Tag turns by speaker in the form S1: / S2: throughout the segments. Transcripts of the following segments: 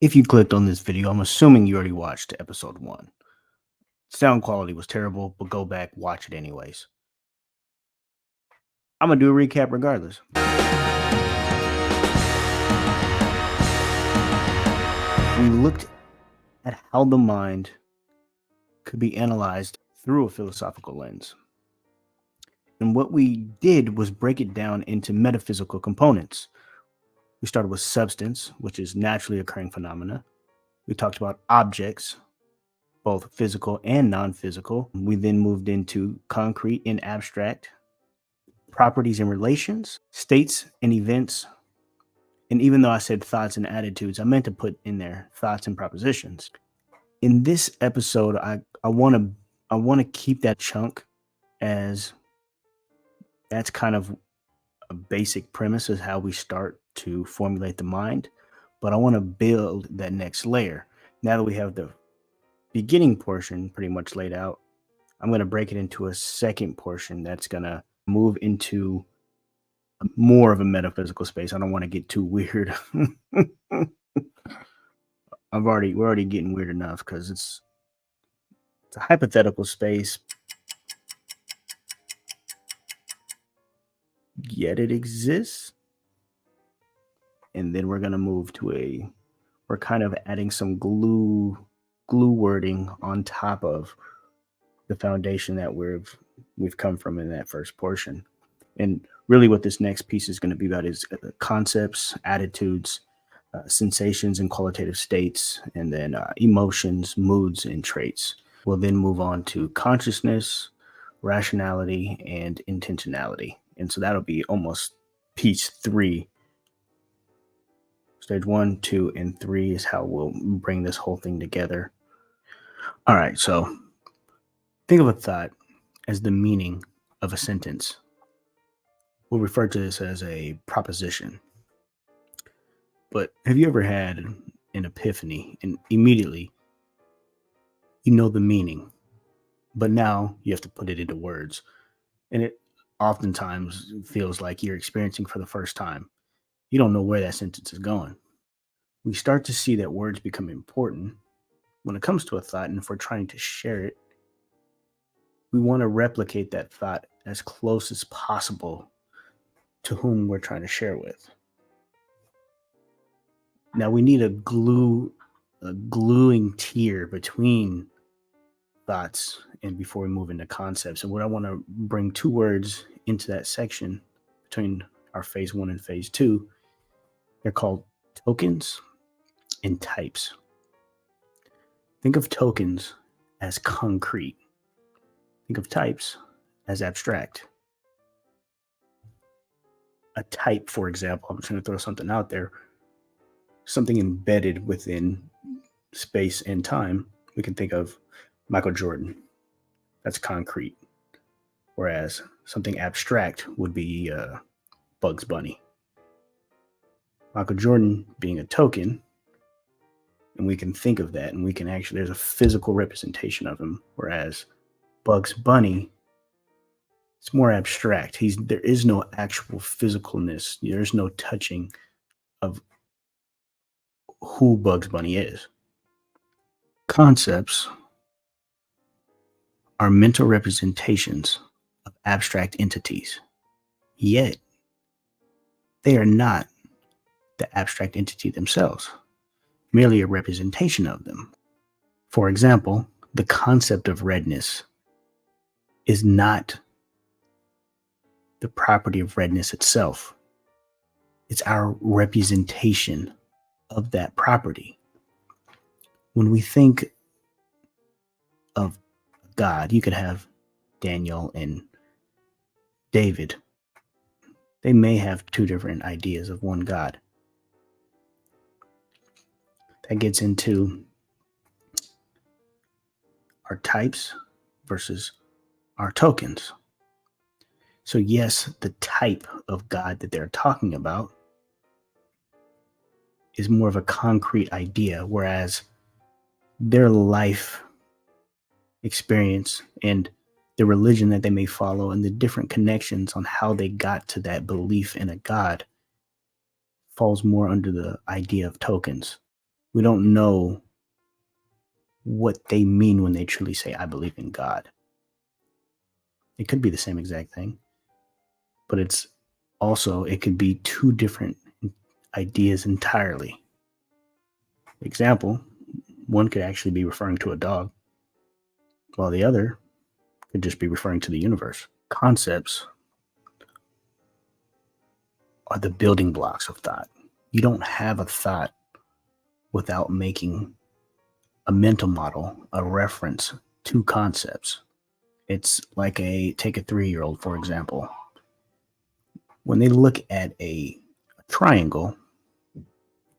S1: If you clicked on this video, I'm assuming you already watched episode 1. Sound quality was terrible, but go back, watch it anyways. I'm going to do a recap regardless. We looked at how the mind could be analyzed through a philosophical lens. And what we did was break it down into metaphysical components. We started with substance, which is naturally occurring phenomena. We talked about objects, both physical and non-physical. We then moved into concrete and abstract, properties and relations, states and events. And even though I said thoughts and attitudes, I meant to put in there thoughts and propositions. In this episode, I want to keep that chunk, as that's kind of a basic premise is how we start to formulate the mind. But I want to build that next layer. Now that we have the beginning portion pretty much laid out, I'm going to break it into a second portion that's going to move into more of a metaphysical space. I don't want to get too weird. We're already getting weird enough because it's a hypothetical space, yet it exists. And then we're going to move to we're kind of adding some glue wording on top of the foundation that we've come from in that first portion. And really what this next piece is going to be about is concepts, attitudes, sensations and qualitative states, and then emotions, moods, and traits. We'll then move on to consciousness, rationality, and intentionality. And so that'll be almost piece 3. Stage 1, 2, and 3 is how we'll bring this whole thing together. All right, so think of a thought as the meaning of a sentence. We'll refer to this as a proposition. But have you ever had an epiphany and immediately you know the meaning, but now you have to put it into words? And it oftentimes feels like you're experiencing for the first time. You don't know where that sentence is going. We start to see that words become important when it comes to a thought. And if we're trying to share it, we want to replicate that thought as close as possible to whom we're trying to share with. Now we need a gluing tier between thoughts and before we move into concepts. And what I want to bring 2 words into that section between our phase 1 and phase 2. They're called tokens and types. Think of tokens as concrete. Think of types as abstract. A type, for example, I'm just going to throw something out there, something embedded within space and time. We can think of Michael Jordan. That's concrete. Whereas something abstract would be Bugs Bunny. Michael Jordan being a token, and we can think of that, and we can actually, there's a physical representation of him. Whereas Bugs Bunny, it's more abstract. There is no actual physicalness. There's no touching of who Bugs Bunny is. Concepts are mental representations of abstract entities, yet they are not the abstract entity themselves, merely a representation of them. For example, the concept of redness is not the property of redness itself. It's our representation of that property. When we think of God, you could have Daniel and David. They may have 2 different ideas of one God. That gets into our types versus our tokens. So yes, the type of God that they're talking about is more of a concrete idea, whereas their life experience and the religion that they may follow and the different connections on how they got to that belief in a God falls more under the idea of tokens. We don't know what they mean when they truly say, I believe in God. It could be the same exact thing, but it could be two different ideas entirely. Example, one could actually be referring to a dog, while the other could just be referring to the universe. Concepts are the building blocks of thought. You don't have a thought without making a mental model, a reference to concepts. It's like take a 3-year-old, for example. When they look at a triangle,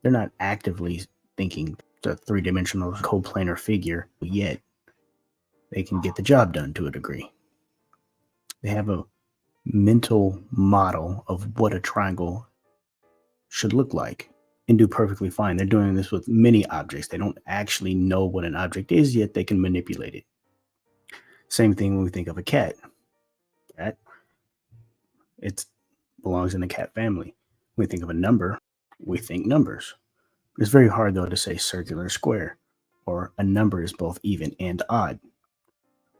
S1: they're not actively thinking the three-dimensional coplanar figure, yet they can get the job done to a degree. They have a mental model of what a triangle should look like and do perfectly fine. They're doing this with many objects. They don't actually know what an object is, yet they can manipulate it. Same thing when we think of a cat. Cat, it belongs in the cat family. When we think of a number, we think numbers. It's very hard, though, to say circular or square, or a number is both even and odd.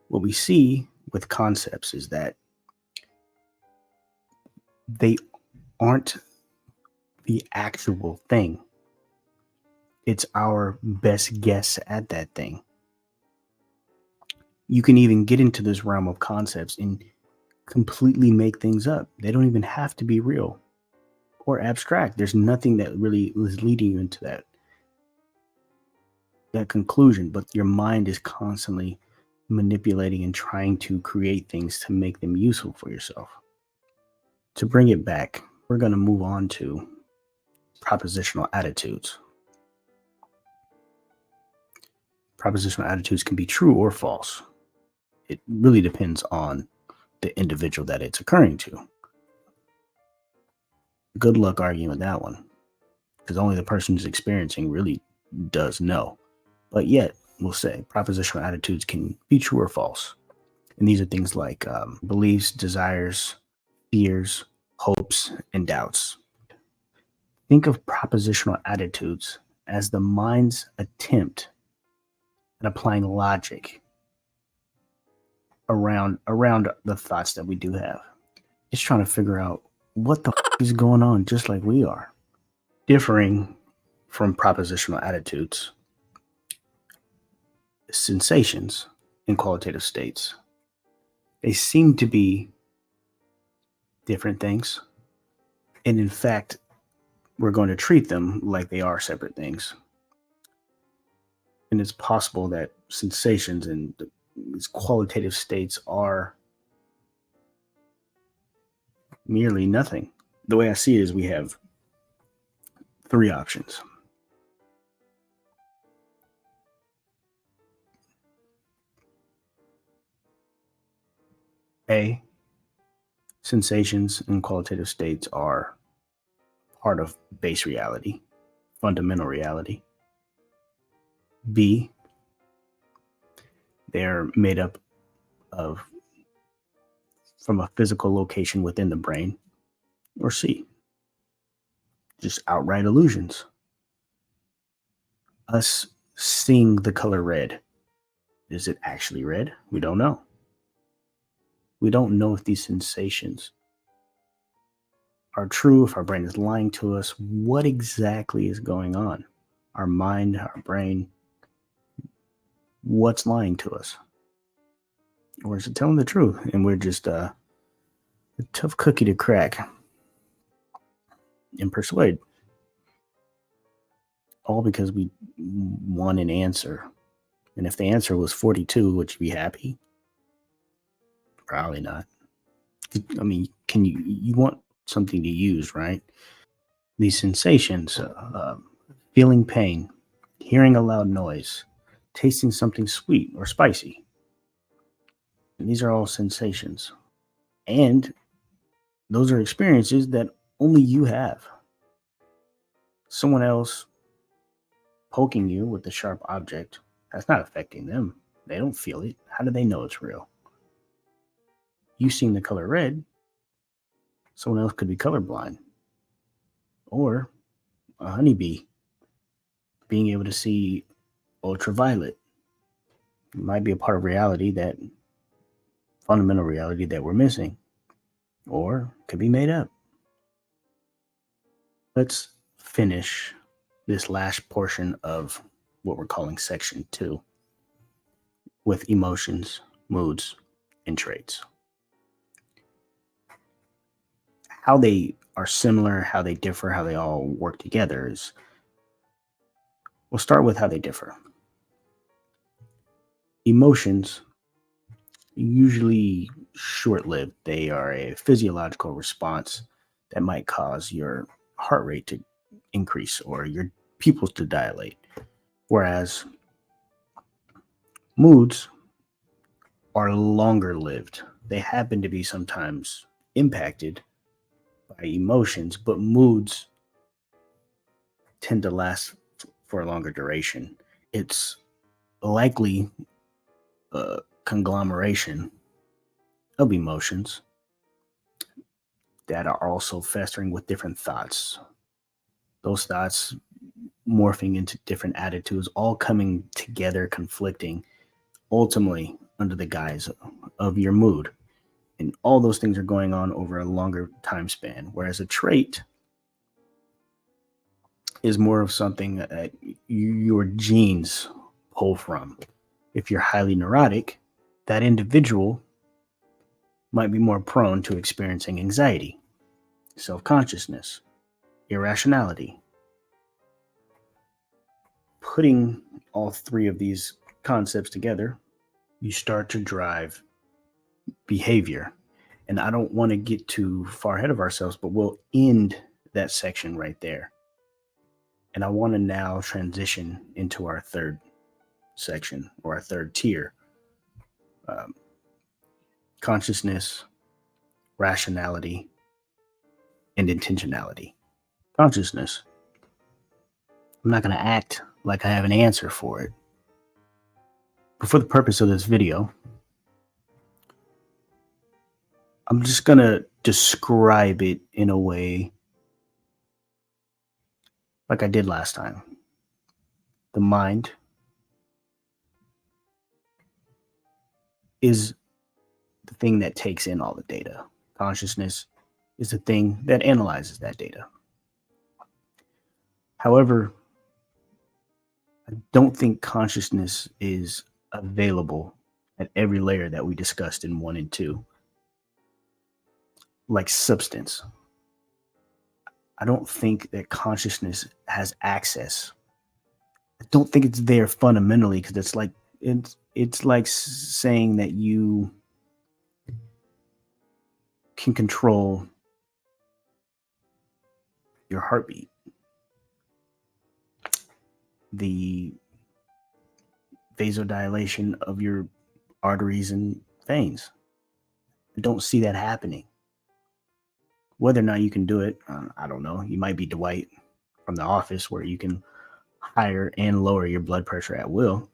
S1: What we see with concepts is that they aren't the actual thing. It's our best guess at that thing. You can even get into this realm of concepts and completely make things up. They don't even have to be real or abstract. There's nothing that really is leading you into that conclusion, but your mind is constantly manipulating and trying to create things to make them useful for yourself. To bring it back, we're going to move on to propositional attitudes. Propositional attitudes can be true or false. It really depends on the individual that it's occurring to. Good luck arguing with that one, because only the person who's experiencing really does know. But yet, we'll say propositional attitudes can be true or false. And these are things like beliefs, desires, fears, hopes, and doubts. Think of propositional attitudes as the mind's attempt at applying logic around the thoughts that we do have. It's trying to figure out what the is going on, just like we are. Differing from propositional attitudes, sensations in qualitative states. They seem to be different things. And in fact, we're going to treat them like they are separate things. And it's possible that sensations and these qualitative states are merely nothing. The way I see it is we have three options. A, sensations and qualitative states are part of base reality, fundamental reality. B, they're made up of from a physical location within the brain. Or C, just outright illusions. Us seeing the color red. Is it actually red? We don't know. We don't know if these sensations are true, if our brain is lying to us. What exactly is going on? Our mind, our brain, what's lying to us? Or is it telling the truth? And we're just a tough cookie to crack and persuade. All because we want an answer. And if the answer was 42, would you be happy? Probably not. I mean, you want something to use, right? These sensations, feeling pain, hearing a loud noise, tasting something sweet or spicy. And these are all sensations. And those are experiences that only you have. Someone else poking you with a sharp object, that's not affecting them. They don't feel it. How do they know it's real? You seeing the color red, someone else could be colorblind. Or a honeybee being able to see ultraviolet. It might be a part of reality, that fundamental reality that we're missing, or could be made up. Let's finish this last portion of what we're calling section 2 with emotions, moods, and traits. How they are similar, how they differ, how they all work together is, we'll start with how they differ. Emotions, usually short-lived. They are a physiological response that might cause your heart rate to increase or your pupils to dilate. Whereas moods are longer lived. They happen to be sometimes impacted by emotions, but moods tend to last for a longer duration. It's likely a conglomeration of emotions that are also festering with different thoughts. Those thoughts morphing into different attitudes, all coming together, conflicting, ultimately under the guise of your mood. And all those things are going on over a longer time span. Whereas a trait is more of something that your genes pull from. If you're highly neurotic, that individual might be more prone to experiencing anxiety, self-consciousness, irrationality. Putting all three of these concepts together, you start to drive behavior. And I don't want to get too far ahead of ourselves, but we'll end that section right there. And I want to now transition into our third section, or our third tier: consciousness, rationality, and intentionality. Consciousness. I'm not going to act like I have an answer for it. But for the purpose of this video, I'm just going to describe it in a way like I did last time. The mind is the thing that takes in all the data. Consciousness is the thing that analyzes that data. However, I don't think consciousness is available at every layer that we discussed in 1 and 2. Like substance, I don't think that consciousness has access. I don't think it's there fundamentally, because it's like saying that you can control your heartbeat, the vasodilation of your arteries and veins. I don't see that happening. Whether or not you can do it, I don't know. You might be Dwight from The Office, where you can higher and lower your blood pressure at will.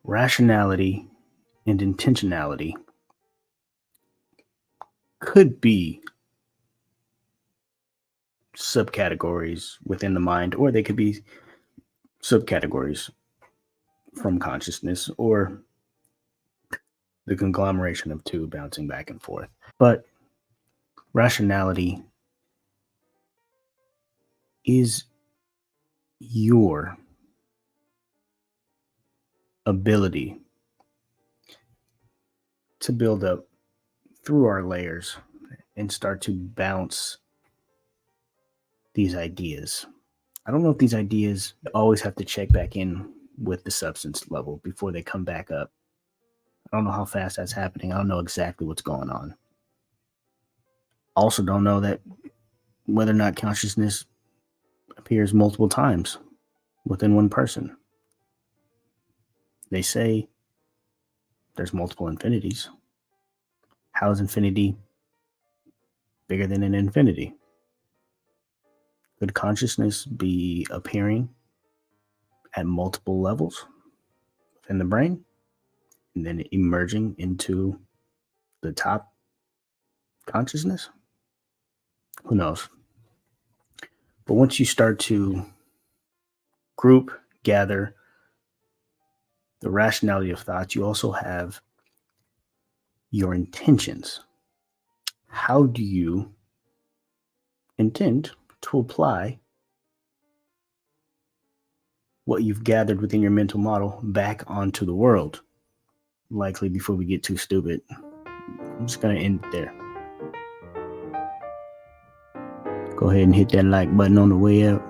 S1: Rationality and intentionality could be subcategories within the mind, or they could be subcategories from consciousness, or the conglomeration of two bouncing back and forth. But rationality is your ability to build up through our layers and start to bounce these ideas. I don't know if these ideas always have to check back in with the substance level before they come back up. I don't know how fast that's happening. I don't know exactly what's going on. I also don't know that whether or not consciousness appears multiple times within one person. They say there's multiple infinities. How is infinity bigger than an infinity? Could consciousness be appearing at multiple levels within the brain and then emerging into the top consciousness? Who knows? But once you start to group, gather the rationality of thoughts, you also have your intentions. How do you intend to apply what you've gathered within your mental model back onto the world? Likely, before we get too stupid, I'm just going to end it there. Go ahead and hit that like button on the way up.